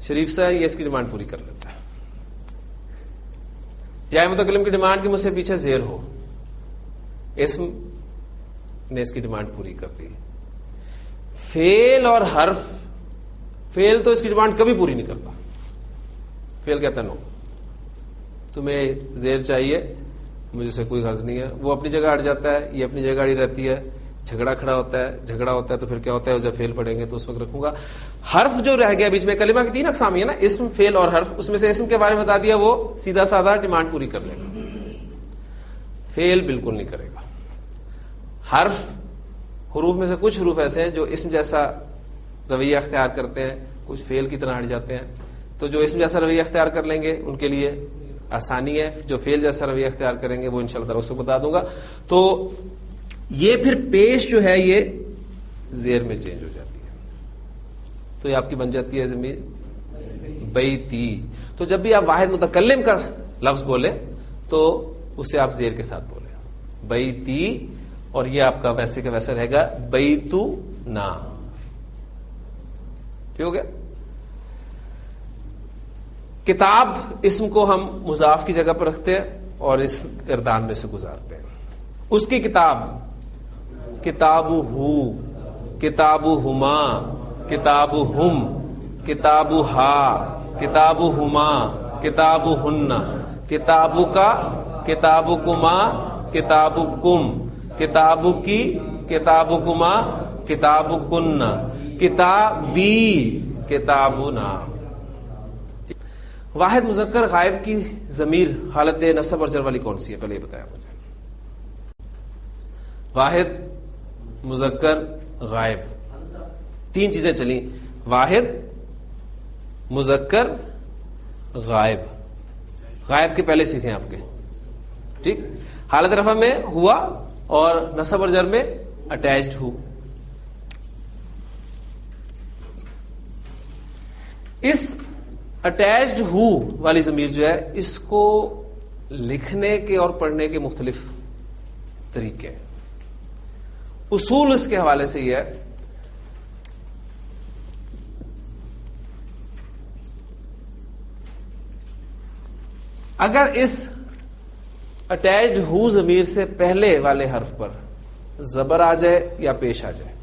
شریف سے یہ اس کی ڈیمانڈ پوری کر لیتا ہے. یائے متکلم کی ڈیمانڈ کہ مجھ سے پیچھے زیر ہو, اسم نے اس کی ڈیمانڈ پوری کر دی. فعل اور حرف, فعل تو اس کی ڈیمانڈ کبھی پوری نہیں کرتا. فعل کہتا نو, تمہیں زیر چاہیے, مجھے سے کوئی غرض نہیں ہے. وہ اپنی جگہ اڑ جاتا ہے, یہ اپنی جگہ اڑی رہتی ہے, جھگڑا کھڑا ہوتا ہے, جھگڑا ہوتا ہے تو پھر کیا ہوتا ہے, جب فعل پڑھیں گے تو اس وقت رکھوں گا. حرف جو رہ گیا بیچ میں, کلمہ کی 3 اقسام ہے نا, اسم, فعل اور حرف, اس میں سے اسم کے بارے میں بتا دیا, وہ سیدھا سادہ ڈیمانڈ پوری کر لے گا. فعل بالکل نہیں کرے گا. حرف, حروف میں سے کچھ حروف ایسے ہیں جو اسم جیسا رویہ اختیار کرتے ہیں, کچھ فعل کی طرح ہٹ جاتے ہیں. تو جو اسم جیسا رویہ اختیار کر لیں گے ان کے لیے آسانی ہے, جو فعل جیسا رویہ اختیار کریں گے وہ انشاءاللہ تعالی اس کو بتا دوں گا. تو یہ پھر پیش جو ہے یہ زیر میں چینج ہو جاتی ہے, تو یہ آپ کی بن جاتی ہے ضمیر بیتی. تو جب بھی آپ واحد متکلم کا لفظ بولیں تو اسے آپ زیر کے ساتھ بولیں بیتی, اور یہ آپ کا ویسے کا ویسا رہے گا بیتو نا. ٹھیک ہو گیا. کتاب اسم کو ہم مضاف کی جگہ پر رکھتے ہیں اور اس گردان میں سے گزارتے ہیں. اس کی کتاب، کتابہ، کتابہما، کتابہم، کتابہا، کتابہما، کتابہن، کتابک، کتابکما، کتابکم، کتابکی، کتابکما، کتابکن، کتابی، کتابنا. واحد مذکر غائب کی ضمیر حالت نصب اور جر والی کون سی ہے؟ پہلے یہ بتایا مجھے. واحد مذکر غائب، تین چیزیں چلیں: واحد مذکر غائب. غائب کے پہلے سیکھیں آپ کے، ٹھیک. حالت رفع میں ہوا اور نصب اور جر میں اٹیچڈ ہو. اس اٹیچڈ ہو والی ضمیر جو ہے، اس کو لکھنے کے اور پڑھنے کے مختلف طریقے ہیں. اصول اس کے حوالے سے یہ ہے اگر اس اٹیچڈ ہو ضمیر سے پہلے والے حرف پر زبر آ جائے یا پیش آ جائے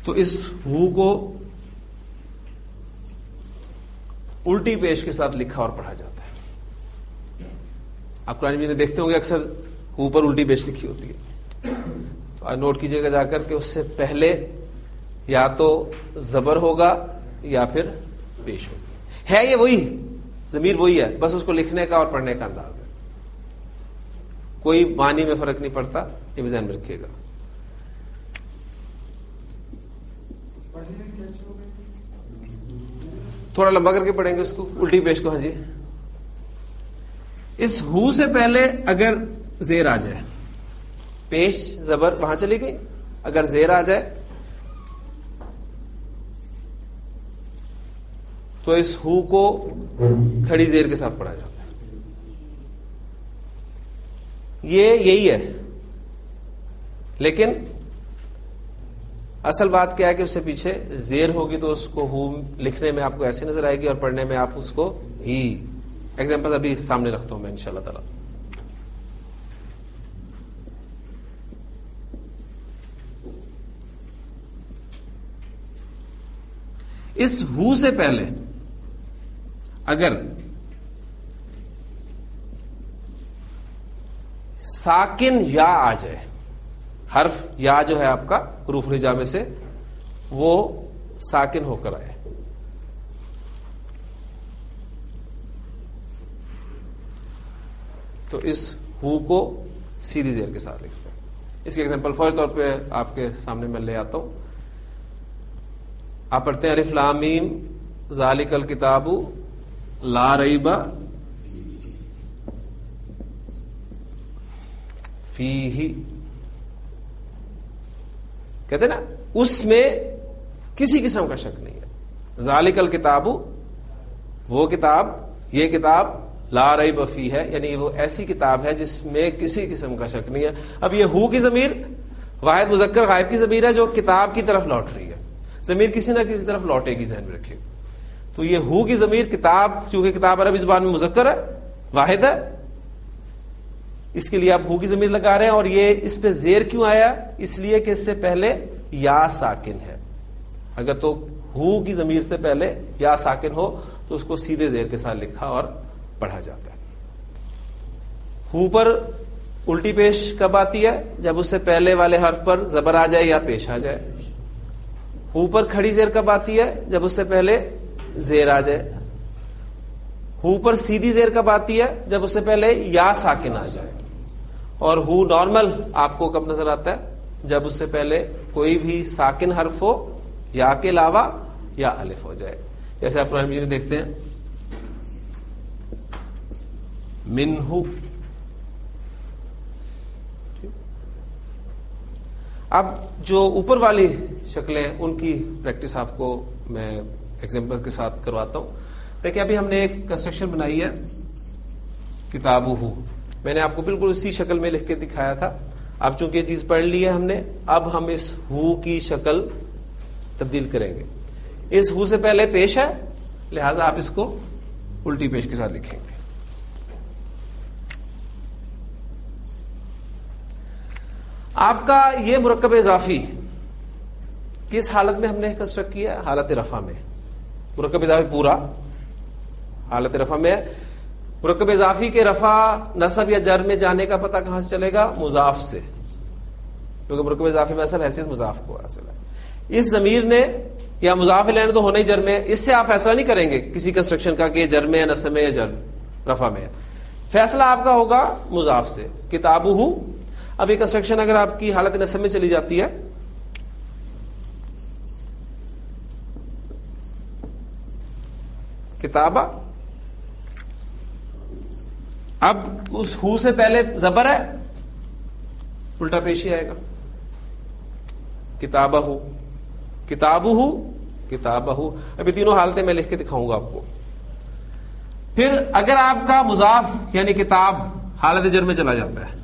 تو اس ہو کو الٹی پیش کے ساتھ لکھا اور پڑھا جاتا ہے. آپ قرآن میں دیکھتے ہوں گے اکثر ہو پر الٹی پیش لکھی ہوتی ہے، تو آج نوٹ کیجئے گا جا کر کہ اس سے پہلے یا تو زبر ہوگا یا پھر پیش ہوگا. ہے یہ وہی ضمیر وہی ہے، بس اس کو لکھنے کا اور پڑھنے کا انداز ہے. کوئی معنی میں فرق نہیں پڑتا، یہ بھی ذہن میں رکھیے گا. تھوڑا لمبا کر کے پڑھیں گے اس کو، الٹی پیش کو. ہاں جی، اس ہو سے پہلے اگر زیر آ جائے، پیش زبر وہاں چلی گئی، اگر زیر آ جائے تو اس ہو کو کھڑی زیر کے ساتھ پڑھا جاتا ہے. یہی ہے، لیکن اصل بات کیا ہے کہ اس سے پیچھے زیر ہوگی تو اس کو ہو لکھنے میں آپ کو ایسے نظر آئے گی اور پڑھنے میں آپ اس کو ہی. ایگزامپل ابھی سامنے رکھتا ہوں میں انشاءاللہ تعالی. اس ہو سے پہلے اگر ساکن یا آ جائے، حرف یا جو ہے آپ کا حروف رجا میں سے وہ ساکن ہو کر آئے، تو اس ہو کو سیدھی زیر کے ساتھ لکھتے ہیں. اس کی ایگزامپل فوری طور پہ آپ کے سامنے میں لے آتا ہوں. آپ پڑھتے ہیں الف لام میم ذالک الکتاب لا ریب فیہ، کہتے نا اس میں کسی قسم کا شک نہیں ہے. ذالک الکتاب، وہ کتاب، یہ کتاب، لا ریب فیہ ہے، یعنی وہ ایسی کتاب ہے جس میں کسی قسم کا شک نہیں ہے. اب یہ ہو کی ضمیر واحد مذکر غائب کی ضمیر ہے جو کتاب کی طرف لوٹ رہی ہے. ضمیر کسی نہ کسی طرف لوٹے گی، ذہن میں رکھیے. تو یہ ہو کی ضمیر کتاب، چونکہ کتاب عربی زبان میں مذکر ہے، واحد ہے، اس کے لیے آپ ہو کی ضمیر لگا رہے ہیں. اور یہ اس پہ زیر کیوں آیا؟ اس لیے کہ اس سے پہلے یا ساکن ہے. اگر تو ہو کی ضمیر سے پہلے یا ساکن ہو تو اس کو سیدھے زیر کے ساتھ لکھا اور پڑھا جاتا ہے. ہو پر الٹی پیش کب آتی ہے؟ جب اس سے پہلے والے حرف پر زبر آ جائے یا پیش آ جائے. ہو پر کھڑی زیر کب آتی ہے؟ جب اس سے پہلے زیر آ جائے. ہو پر سیدھی زیر کب آتی ہے؟ جب اس سے پہلے یا ساکن آ جائے. اور ہو نارمل آپ کو کب نظر آتا ہے؟ جب اس سے پہلے کوئی بھی ساکن حرف ہو، یا کے علاوہ یا الف ہو جائے. جیسے آپ قرآن مجید میں دیکھتے ہیں منہ. اب جو اوپر والی شکلیں ان کی پریکٹس آپ کو میں ایگزامپل کے ساتھ کرواتا ہوں. دیکھیں ابھی ہم نے ایک کنسٹرکشن بنائی ہے کتابہ، میں نے آپ کو بالکل اسی شکل میں لکھ کے دکھایا تھا. اب چونکہ یہ چیز پڑھ لی ہے ہم نے، اب ہم اس ہو کی شکل تبدیل کریں گے. اس ہو سے پہلے پیش ہے، لہذا آپ اس کو الٹی پیش کے ساتھ لکھیں گے. آپ کا یہ مرکب اضافی کس حالت میں ہم نے کنسٹرکٹ کیا؟ حالت رفع میں. مرکب اضافی پورا حالت رفع میں. مرکب اضافی کے رفع نصب یا جر میں جانے کا پتہ کہاں سے چلے گا؟ مضاف سے، کیونکہ مرکب اضافی میں اصل حیثیت مضاف کو حاصل ہے. اس ضمیر نے یا مضاف الیہ تو ہونا ہی جر میں، اس سے آپ فیصلہ نہیں کریں گے کسی کنسٹرکشن کا کہ جر میں یا نصب میں یا جر رفع میں. فیصلہ آپ کا ہوگا مضاف سے. کتابہ، اب یہ کنسٹرکشن اگر آپ کی حالت نصب میں چلی جاتی ہے، کتابہ، اب اس ہو سے پہلے زبر ہے، الٹا پیشی آئے گا. کتابہ، کتابہ، کتابہ. ابھی تینوں حالتیں میں لکھ کے دکھاؤں گا آپ کو. پھر اگر آپ کا مضاف یعنی کتاب حالت جر میں چلا جاتا ہے،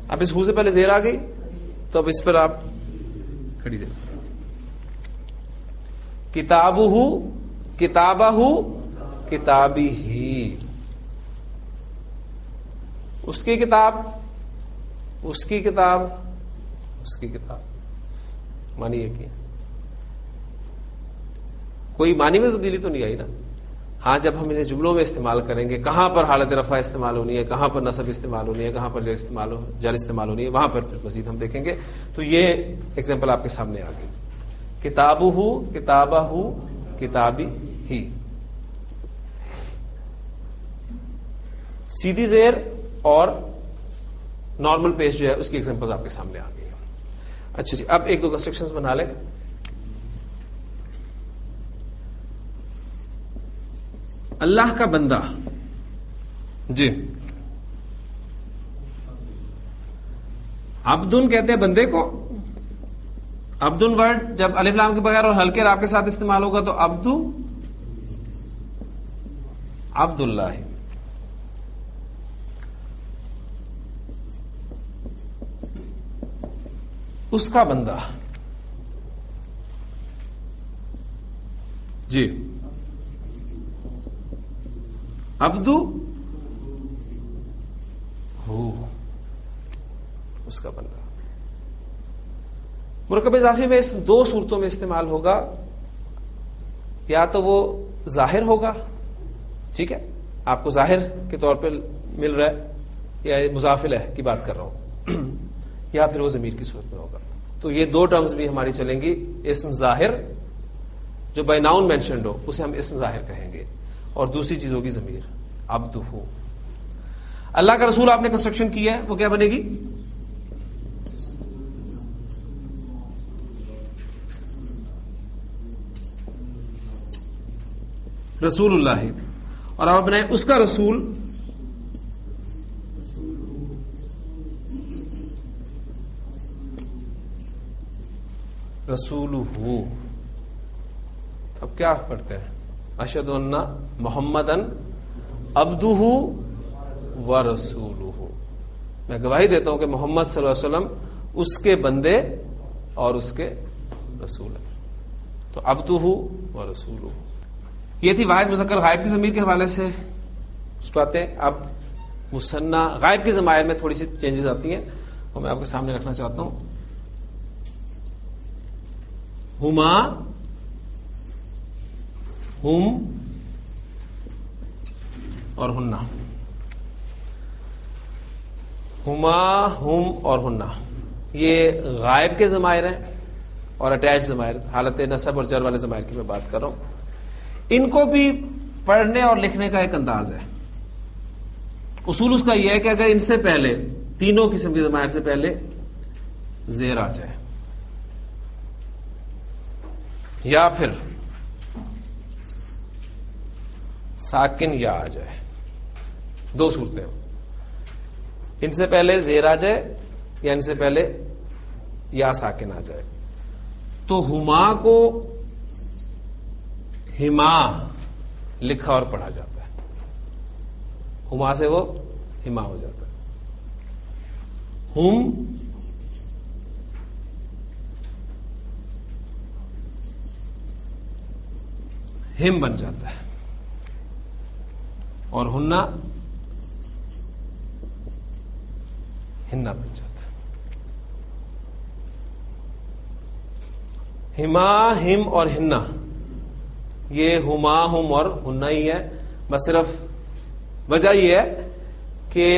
اب اس ہو سے پہلے زیر آ گئی تو اب اس پر آپ کھڑی جائیں. کتابہ، کتابہ، کتابی ہی. اس کی کتاب، اس کی کتاب، اس کی کتاب. معنی یہ کیا؟ کوئی معنی میں تبدیلی تو نہیں آئی نا. ہاں جب ہم انہیں جملوں میں استعمال کریں گے، کہاں پر حالت رفع استعمال ہونی ہے، کہاں پر نصب استعمال ہونی ہے، کہاں پر جر استعمال ہونی ہے، وہاں پر پھر مزید ہم دیکھیں گے. تو یہ ایگزامپل آپ کے سامنے آ گئی. کتابہ، کتابہ، کتابی ہی. سیدھی زیر اور نارمل پیش جو ہے اس کی ایگزامپل آپ کے سامنے آ گئی. اچھا جی، اب ایک دو کنسٹرکشنز بنا لیں. اللہ کا بندہ، جی عبدن کہتے ہیں بندے کو. عبدن ورڈ جب الف لام کے بغیر اور ہلکے را کے ساتھ استعمال ہوگا تو عبدو، عبد اللہ. اس کا بندہ، جی عبدو ہو، اس کا بندہ. مرکب اضافی میں اس دو صورتوں میں استعمال ہوگا. یا تو وہ ظاہر ہوگا، ٹھیک ہے، آپ کو ظاہر کے طور پہ مل رہا ہے، یا مضاف الیہ کی بات کر رہا ہوں، یا پھر وہ ضمیر کی صورت میں ہوگا. تو یہ دو ٹرمز بھی ہماری چلیں گی. اسم ظاہر جو بائی ناؤن مینشنڈ ہو اسے ہم اسم ظاہر کہیں گے، اور دوسری چیز ہوگی ضمیر. عبدہ. اللہ کا رسول آپ نے کنسٹرکشن کی ہے، وہ کیا بنے گی؟ رسول اللہ. اور آپ بنائیں اس کا رسول، رسول ہو. اب کیا پڑھتے ہیں؟ اشہد ان محمدن عبدہ و رسولہ. میں گواہی دیتا ہوں کہ محمد صلی اللہ علیہ وسلم اس کے بندے اور اس کے رسول ہیں. تو عبدہ و رسولہ. یہ تھی واحد مذکر غائب کی ضمیر کے حوالے سے اس باتیں. اب مثنی غائب کی ضمائر میں تھوڑی سی چینجز آتی ہیں، وہ میں آپ کے سامنے رکھنا چاہتا ہوں. ہما، ہم اور ہنہ. ہما، ہم اور ہنہ یہ غائب کے ضمائر ہیں اور اٹیچ ضمائر، حالت نصب اور جر والے ضمائر کی میں بات کر رہا ہوں. ان کو بھی پڑھنے اور لکھنے کا ایک انداز ہے. اصول اس کا یہ ہے کہ اگر ان سے پہلے تینوں قسم کی ضمائر سے پہلے زیر آ جائے یا پھر ساکن یا آ جائے، دو صورتیں، ان سے پہلے زیر آ جائے یا ان سے پہلے یا ساکن آ جائے، تو ہما کو ہما لکھا اور پڑھا جاتا ہے. ہما سے وہ ہما ہو جاتا ہے. ہم ہم بن جاتا ہے اور ہننا ہننا بن جاتا ہے. ہما ہم اور ہننا یہ ہما ہم اور ہننا ہی ہے. بس صرف وجہ یہ ہے کہ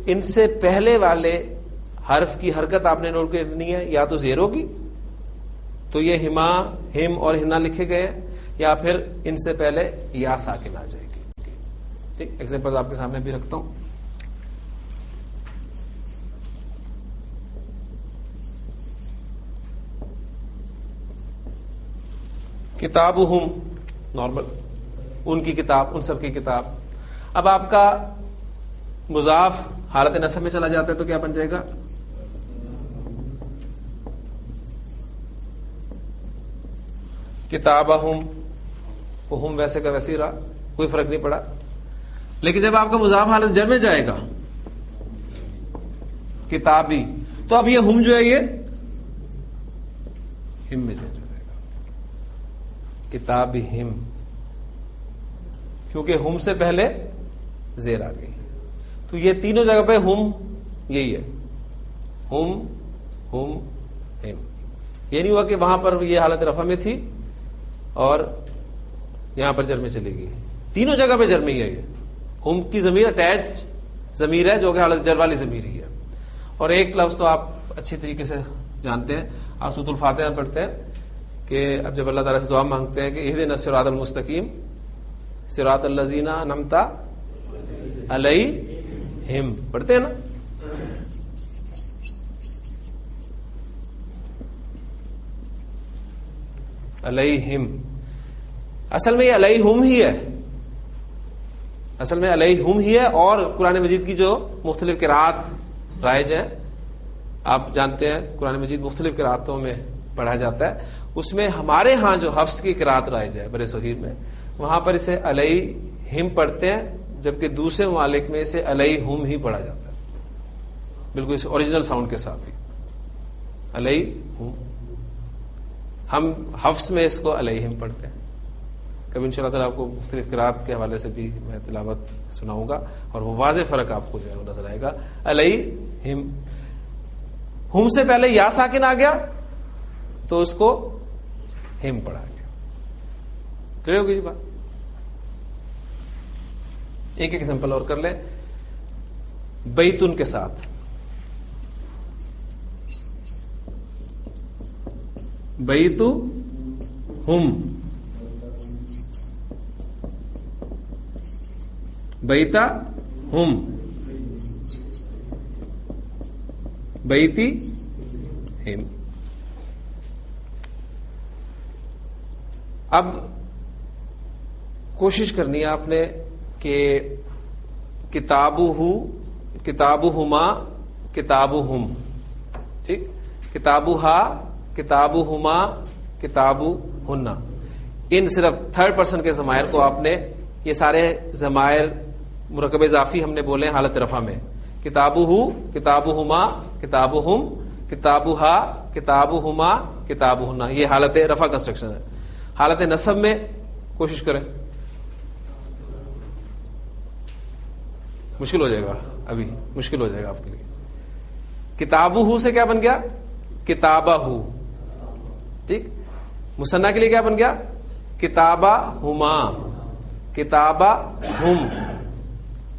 ان سے پہلے والے حرف کی حرکت آپ نے نوٹ کرنی ہے. یا تو زیر ہوگی تو یہ ہما ہم اور ہننا لکھے گئے ہیں, یا پھر ان سے پہلے یا ساکن آ جائے گی. ٹھیک, ایگزامپل آپ کے سامنے بھی رکھتا ہوں. کتابہم نارمل, ان کی کتاب, ان سب کی کتاب. اب آپ کا مضاف حالت نصب میں چلا جاتا ہے تو کیا بن جائے گا؟ کتابہم, وہ ہم ویسے کا ویسے ہی رہا, کوئی فرق نہیں پڑا. لیکن جب آپ کا مضاف حالت جر میں جائے گا کتابی, تو اب یہ ہم جو ہے یہ ہم میں چینج ہو جائے گا, کتابی ہم, کیونکہ ہم سے پہلے زیر آ گئی. تو یہ تینوں جگہ پہ ہم یہی ہے, ہم ہم ہم. یہ نہیں ہوا کہ وہاں پر یہ حالت رفع میں تھی اور یہاں پر جر میں چلی گئی. تینوں جگہ پہ جر میں ہی ہے. یہ ہم کی ضمیر اٹیچ ضمیر ہے جو کہ حالت جر والی ضمیر ہی ہے. اور ایک لفظ تو آپ اچھی طریقے سے جانتے ہیں, آپ سورۃ الفاتحہ پڑھتے ہیں کہ اب جب اللہ تعالیٰ سے دعا مانگتے ہیں کہ اہدنا الصراط المستقیم صراط الذین انعمت علیہم, پڑھتے ہیں نا. علیہم, اصل میں یہ علیہم ہی ہے, اصل میں علیہم ہی ہے. اور قرآن مجید کی جو مختلف قرات رائج ہیں, آپ جانتے ہیں قرآن مجید مختلف قراتوں میں پڑھا جاتا ہے. اس میں ہمارے ہاں جو حفظ کی قرات رائج ہے بر صغیر میں, وہاں پر اسے علیہم پڑھتے ہیں, جبکہ دوسرے ممالک میں اسے علیہم ہی پڑھا جاتا ہے, بالکل اس اوریجنل ساؤنڈ کے ساتھ ہی علیہم. ہم حفظ میں اس کو علیہم پڑھتے ہیں. کبھی انشاءاللہ تعالیٰ آپ کو مختلف قرات کے حوالے سے بھی میں تلاوت سناؤں گا اور وہ واضح فرق آپ کو جو ہے وہ نظر آئے گا. علیہم, ہم سے پہلے یا ساکن آ گیا تو اس کو ہم پڑھا گیا. کلیئر ہوگی جی بات؟ ایک ایگزامپل اور کر لیں بیتن کے ساتھ. بیتو ہم, بیتا ہم, بیتی ہم. اب کوشش کرنی ہے آپ نے کہ کتابہ کتابہما کتابہم, ٹھیک, کتابہا کتابہما کتابہن. ان صرف تھرڈ پرسن کے ضمائر کو آپ نے, یہ سارے ضمائر مرکب اضافی ہم نے بولے حالت رفع میں, کتابہ کتابہما کتابہم, کتابہا کتابہما کتابہن. یہ حالت رفع کنسٹرکشن ہے. حالت نصب میں کوشش کریں, مشکل ہو جائے گا, ابھی مشکل ہو جائے گا آپ کے لیے. کتابہ سے کیا بن گیا؟ کتابہ, ٹھیک. مثنیٰ کے لیے کیا بن گیا؟ کتابہ ہما کتابہ ہم,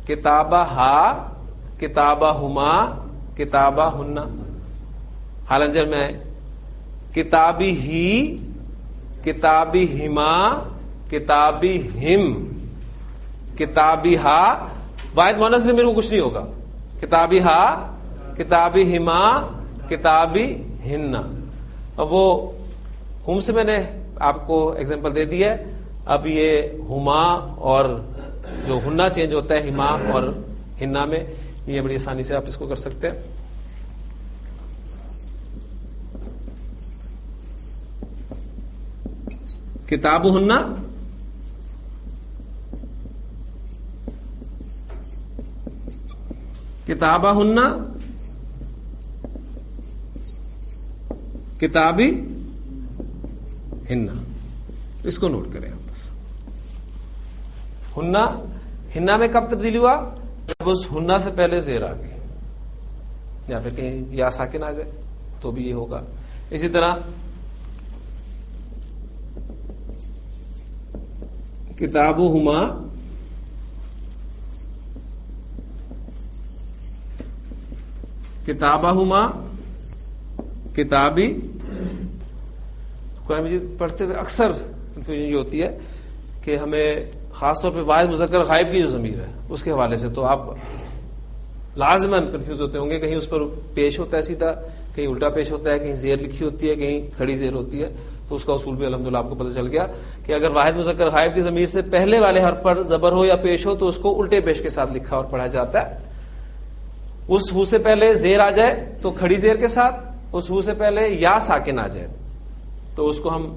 کتابہ ہا کتابہ ہما کتابہ ہن. حالت جر میں کتابی ہی کتابی ہما کتابی ہم, کتابی ہا. واحد مؤنث سے میرے کو کچھ نہیں ہوگا. کتابی ہا کتابی ہما کتابی ہن. اب وہ ہم سے میں نے آپ کو ایگزامپل دے دی ہے. اب یہ ہما اور جو ہننا چینج ہوتا ہے ہما اور ہننا میں, یہ بڑی آسانی سے آپ اس کو کر سکتے ہیں. کتابہن کتابہن کتابی ہن. اس کو نوٹ کریں آپ بس. ہننا، ہننا میں کب تبدیلی ہوا؟ جب اس ہننا سے پہلے زیر آ گئی، یا پھر کہیں یا ساکن آ جائے تو بھی یہ ہوگا. اسی طرح کتابہما کتابہما کتابی. قرآن مجید پڑھتے ہوئے اکثر کنفیوژن یہ ہوتی ہے کہ ہمیں خاص طور پہ واحد مذکر غائب کی جو ضمیر ہے اس کے حوالے سے تو آپ لازماً کنفیوز ہوتے ہوں گے. کہیں اس پر پیش ہوتا ہے سیدھا، کہیں الٹا پیش ہوتا ہے، کہیں زیر لکھی ہوتی ہے، کہیں کھڑی زیر ہوتی ہے. تو اس کا اصول بھی الحمدللہ آپ کو پتہ چل گیا کہ اگر واحد مذکر غائب کی ضمیر سے پہلے والے حرف پر زبر ہو یا پیش ہو تو اس کو الٹے پیش کے ساتھ لکھا اور پڑھا جاتا ہے. اس ہو سے پہلے زیر آ جائے تو کھڑی زیر کے ساتھ، اس ہو سے پہلے یا ساکن آ جائے تو اس کو ہم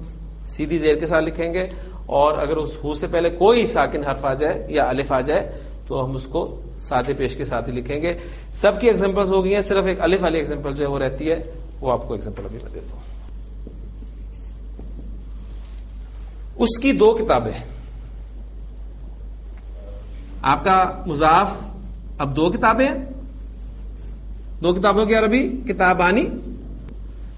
سیدھی زیر کے ساتھ لکھیں گے، اور اگر اس ہو سے پہلے کوئی ساکن حرف آ جائے یا الف آ جائے تو ہم اس کو سادے پیش کے ساتھ ہی لکھیں گے. سب کی ایگزامپلز ہو گئی ہیں، صرف ایک الف والی ایگزامپل جو ہے وہ رہتی ہے، وہ آپ کو ایگزامپل ابھی میں دیتا ہوں. اس کی دو کتابیں، آپ کا مضاف اب دو کتابیں ہیں. دو کتابوں کی عربی کتابانی.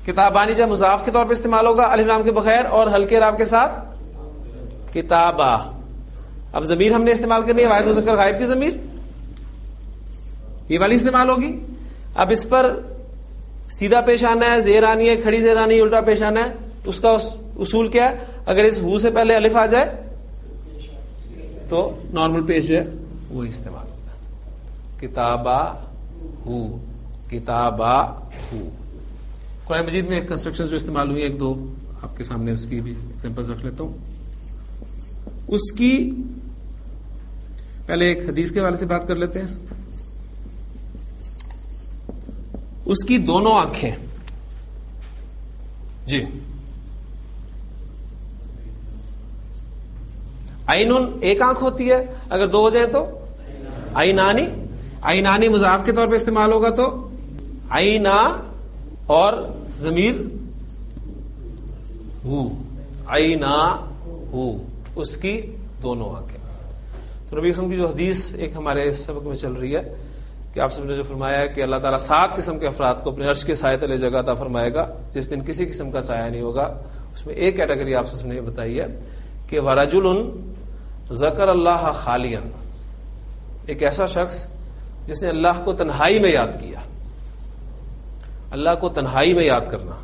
کتابانی جب مضاف کے طور پہ استعمال ہوگا الف لام کے بغیر اور ہلکے رام کے ساتھ کتابہ. اب ضمیر ہم نے استعمال کرنی ہے واحد مذکر غائب کی ضمیر، یہ والی استعمال ہوگی. اب اس پر سیدھا پیش آنا ہے، زیر آنی ہے، کھڑی زیر آنی ہے، الٹا پیش آنا ہے. اس کا اصول کیا ہے؟ اگر اس ہو سے پہلے الف آ جائے تو نارمل پیش جو ہے وہی استعمال ہوتا ہے. کتابہ ہو، کتابہ ہو. قرآن مجید میں کنسٹرکشن جو استعمال ہوئی ایک دو آپ کے سامنے اس کی بھی ایگزامپل رکھ لیتا ہوں. اس کی پہلے ایک حدیث کے حوالے سے بات کر لیتے ہیں. اس کی دونوں آنکھیں، جی عین ایک آنکھ ہوتی ہے، اگر دو ہو جائیں تو عینانی. عینانی مضاف کے طور پہ استعمال ہوگا تو عینا، اور ضمیر ہو، عینا ہو، اس کی دونوں آنکھیں. تو نبی قسم کی جو حدیث ایک ہمارے سبق میں چل رہی ہے کہ آپ سب نے جو فرمایا ہے کہ اللہ تعالیٰ 7 قسم کے افراد کو اپنے عرش کے سائے تلے جگہ عطا فرمائے گا جس دن کسی قسم کا سایہ نہیں ہوگا. اس میں ایک کیٹیگری آپ سب نے یہ بتائی ہے کہ ورجل ذکر اللہ خالیا، ایک ایسا شخص جس نے اللہ کو تنہائی میں یاد کیا. اللہ کو تنہائی میں یاد کرنا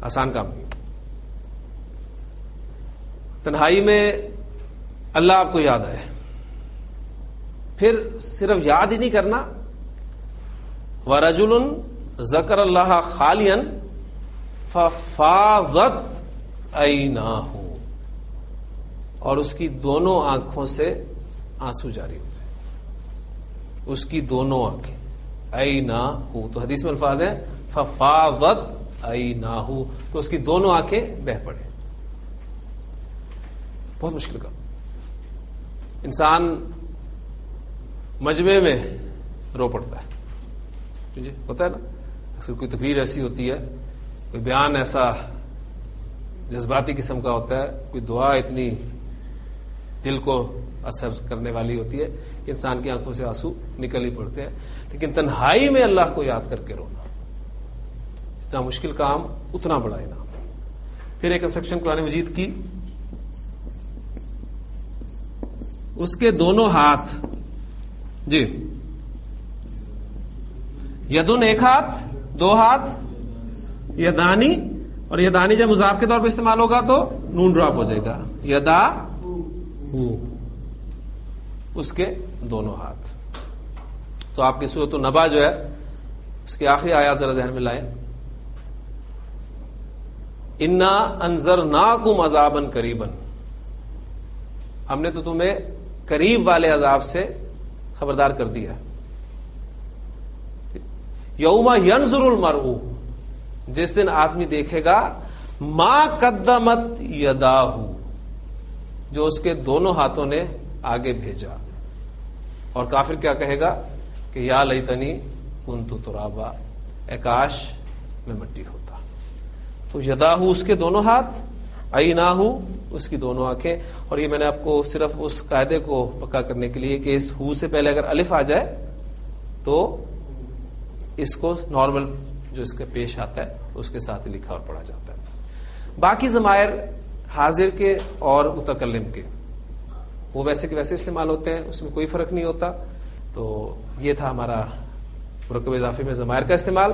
آسان کام نہیں. تنہائی میں اللہ آپ کو یاد آئے، پھر صرف یاد ہی نہیں کرنا، وَرَجُلٌ ذَكَرَ اللَّهَ خَالِيًا فَفَاضَتْ عَيْنَاهُ، اور اس کی دونوں آنکھوں سے آنسو جاری ہو جائے. اس کی دونوں آنکھیں عیناہ، تو حدیث میں الفاظ ہیں ففاضت عیناہ، تو اس کی دونوں آنکھیں بہہ پڑے. بہت مشکل کام. انسان مجمع میں رو پڑتا ہے، جی ہوتا ہے نا. اکثر کوئی تقریر ایسی ہوتی ہے، کوئی بیان ایسا جذباتی قسم کا ہوتا ہے، کوئی دعا اتنی دل کو اثر کرنے والی ہوتی ہے کہ انسان کی آنکھوں سے آنسو نکل ہی پڑتے ہیں. لیکن تنہائی میں اللہ کو یاد کر کے رونا، جتنا مشکل کام اتنا بڑا انعام. پھر ایک انسٹرکشن قرآن مجید کی، اس کے دونوں ہاتھ، جی یدن ایک ہاتھ، دو ہاتھ، یدانی، اور یدانی جب مضاف کے طور پہ استعمال ہوگا تو نون ڈراپ ہو جائے گا، یدا ہو، اس کے دونوں ہاتھ. تو آپ کی سورۃ النبا جو ہے اس کی آخری آیات ذرا ذہن میں لائیں. انا انذرناکم عذابا قریبا، ہم نے تو تمہیں قریب والے عذاب سے خبردار کر دیا. یوم ینظر المرء، جس دن آدمی دیکھے گا ما قدمت یداہ، جو اس کے دونوں ہاتھوں نے آگے بھیجا. اور کافر کیا کہے گا کہ یا لیتنی کنت ترابا، اے کاش میں مٹی ہوتا. تو یداہ اس کے دونوں ہاتھ، عیناہو اس کی دونوں آنکھیں. اور یہ میں نے آپ کو صرف اس قاعدے کو پکا کرنے کے لیے کہ اس ہو سے پہلے اگر الف آ جائے تو اس کو نارمل جو اس کا پیش آتا ہے اس کے ساتھ لکھا اور پڑھا جاتا ہے. باقی ضمائر حاضر کے اور متکلم کے وہ ویسے کے ویسے استعمال ہوتے ہیں, اس میں کوئی فرق نہیں ہوتا. تو یہ تھا ہمارا مرکب اضافی میں ضمائر کا استعمال.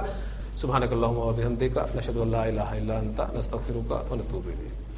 سبحانک اللہم و بحمدک نشہد ان لا الہ الا انت نستغفرک و نتوب الیک.